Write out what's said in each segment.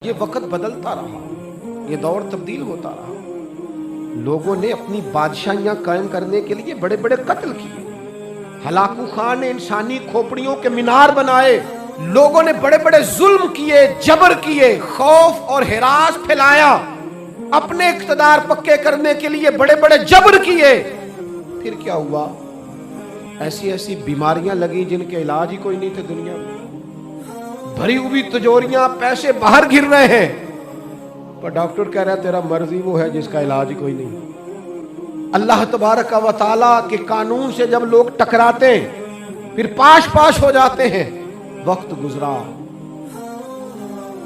یہ وقت بدلتا رہا، یہ دور تبدیل ہوتا رہا، لوگوں نے اپنی بادشاہیاں قائم کرنے کے لیے بڑے بڑے قتل کیے، ہلاکو خان نے انسانی کھوپڑیوں کے مینار بنائے، لوگوں نے بڑے بڑے ظلم کیے، جبر کیے، خوف اور ہراس پھیلایا، اپنے اقتدار پکے کرنے کے لیے بڑے بڑے جبر کیے۔ پھر کیا ہوا؟ ایسی ایسی بیماریاں لگیں جن کے علاج ہی کوئی نہیں تھے دنیا میں، بھری ہوئی تجوریاں، پیسے باہر گر رہے ہیں، پر ڈاکٹر کہہ رہا ہے تیرا مرض ہی وہ ہے جس کا علاج ہی کوئی نہیں۔ اللہ تبارک و تعالیٰ کے قانون سے جب لوگ ٹکراتے ہیں پھر پاش ہو جاتے ہیں۔ وقت گزرا،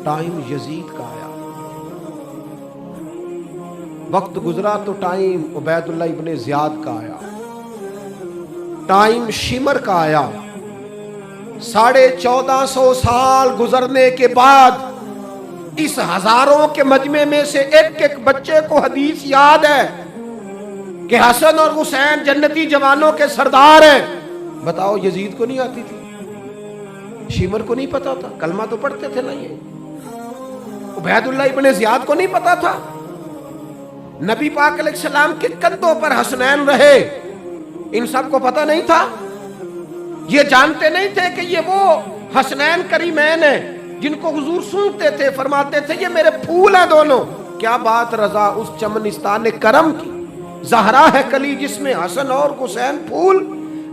ٹائم یزید کا آیا، وقت گزرا تو ٹائم عبید اللہ ابن زیاد کا آیا، ٹائم شمر کا آیا۔ 1450 سال گزرنے کے بعد اس ہزاروں کے مجمع میں سے ایک ایک بچے کو حدیث یاد ہے کہ حسن اور حسین جنتی جوانوں کے سردار ہیں۔ بتاؤ، یزید کو نہیں آتی تھی؟ شمر کو نہیں پتا تھا؟ کلمہ تو پڑھتے تھے نا یہ؟ عبید اللہ ابن زیاد کو نہیں پتا تھا؟ نبی پاک علیہ السلام کے کندھوں پر حسنین رہے، ان سب کو پتا نہیں تھا؟ یہ جانتے نہیں تھے کہ یہ وہ حسنین کریمین ہیں جن کو حضور سنتے تھے، فرماتے تھے یہ میرے پھول ہیں دونوں؟ کیا بات رضا اس چمنستان کرم کی، زہرا ہے کلی جس میں حسن اور حسین پھول۔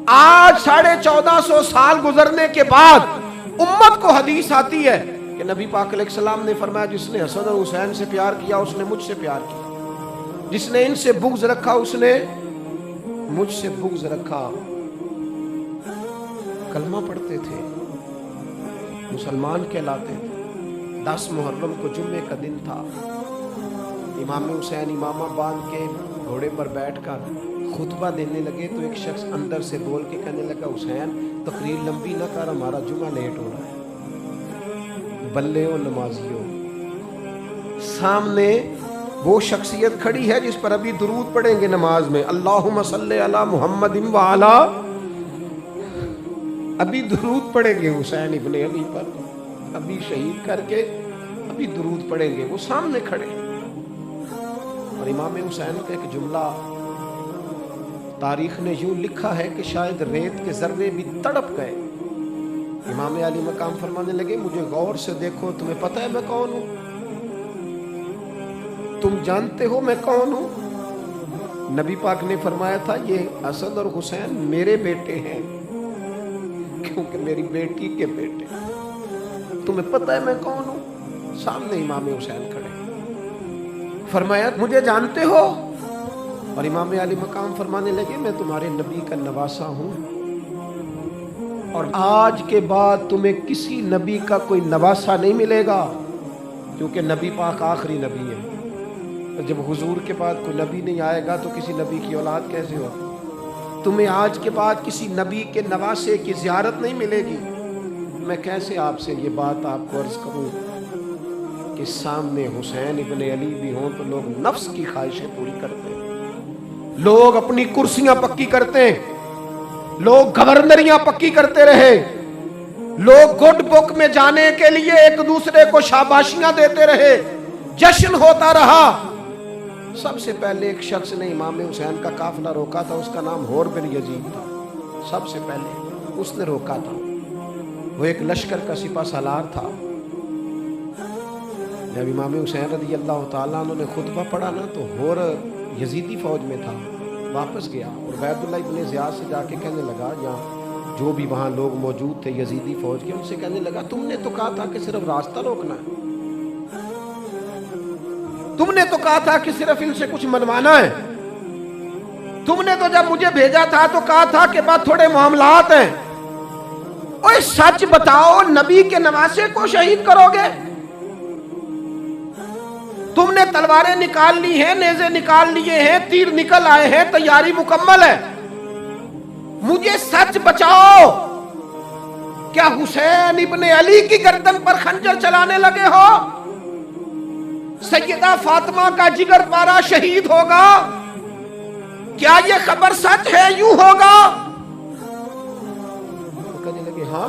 آج 1450 سال گزرنے کے بعد امت کو حدیث آتی ہے کہ نبی پاک علیہ السلام نے فرمایا جس نے حسن اور حسین سے پیار کیا اس نے مجھ سے پیار کیا، جس نے ان سے بغض رکھا اس نے مجھ سے بغض رکھا۔ کلمہ پڑھتے تھے، مسلمان کہلاتے تھے۔ 10 محرم کو جمعے کا دن تھا، امام حسین امامہ باندھ کے گھوڑے پر بیٹھ کر خطبہ دینے لگے تو ایک شخص اندر سے بول کے کہنے لگا حسین تقریر لمبی نہ کر، ہمارا جمعہ لیٹ ہو رہا ہے۔ بلے و نمازیوں، سامنے وہ شخصیت کھڑی ہے جس پر ابھی درود پڑھیں گے نماز میں، اللہم صلی علی محمد وعلی، ابھی درود پڑھیں گے حسین ابن علی پر، ابھی شہید کر کے ابھی درود پڑھیں گے، وہ سامنے کھڑے۔ اور امام حسین کا ایک جملہ تاریخ نے یوں لکھا ہے کہ شاید ریت کے ذرے بھی تڑپ گئے۔ امام علی مقام فرمانے لگے مجھے غور سے دیکھو، تمہیں پتہ ہے میں کون ہوں؟ تم جانتے ہو میں کون ہوں؟ نبی پاک نے فرمایا تھا یہ حسن اور حسین میرے بیٹے ہیں کیونکہ میری بیٹی کے بیٹے۔ تمہیں پتہ ہے میں کون ہوں؟ سامنے امام حسین کھڑے، فرمایا مجھے جانتے ہو؟ اور امام علی مقام فرمانے لگے میں تمہارے نبی کا نواسا ہوں، اور آج کے بعد تمہیں کسی نبی کا کوئی نواسا نہیں ملے گا، کیونکہ نبی پاک آخری نبی ہے۔ جب حضور کے بعد کوئی نبی نہیں آئے گا تو کسی نبی کی اولاد کیسے ہوگی؟ تمہیں آج کے بعد کسی نبی کے نواسے کی زیارت نہیں ملے گی۔ میں کیسے آپ سے یہ بات آپ کو عرض کروں کہ سامنے حسین ابن علی بھی ہوں تو لوگ نفس کی خواہشیں پوری کرتے ہیں، لوگ اپنی کرسیاں پکی کرتے ہیں، لوگ گورنریاں پکی کرتے رہے، لوگ گڈ بک میں جانے کے لیے ایک دوسرے کو شاباشیاں دیتے رہے، جشن ہوتا رہا۔ سب سے پہلے ایک شخص نے امام حسین کا قافلہ روکا تھا، اس کا نام حور بن یزید تھا۔ سب سے پہلے اس نے روکا تھا، وہ ایک لشکر کا سپہ سالار تھا۔ جب امام حسین رضی اللہ تعالیٰ عنہ نے خطبہ پڑھا نا تو حور یزیدی فوج میں تھا، واپس گیا اور عبید اللہ ابن زیاد سے جا کے کہنے لگا، یا جو بھی وہاں لوگ موجود تھے یزیدی فوج کے، ان سے کہنے لگا تم نے تو کہا تھا کہ صرف راستہ روکنا ہے، تم نے تو کہا تھا کہ صرف ان سے کچھ منوانا ہے، تم نے تو جب مجھے بھیجا تھا تو کہا تھا کہ بعد تھوڑے معاملات ہیں۔ اوہ سچ بتاؤ، نبی کے نواسے کو شہید کرو گے؟ تم نے تلواریں نکال لی ہیں، نیزے نکال لیے ہیں، تیر نکل آئے ہیں، تیاری مکمل ہے، مجھے سچ بچاؤ، کیا حسین ابن علی کی گردن پر خنجر چلانے لگے ہو؟ سیدہ فاطمہ کا جگر پارا شہید ہوگا، کیا یہ خبر سچ ہے؟ یوں ہوگا؟ کہنے لگے ہاں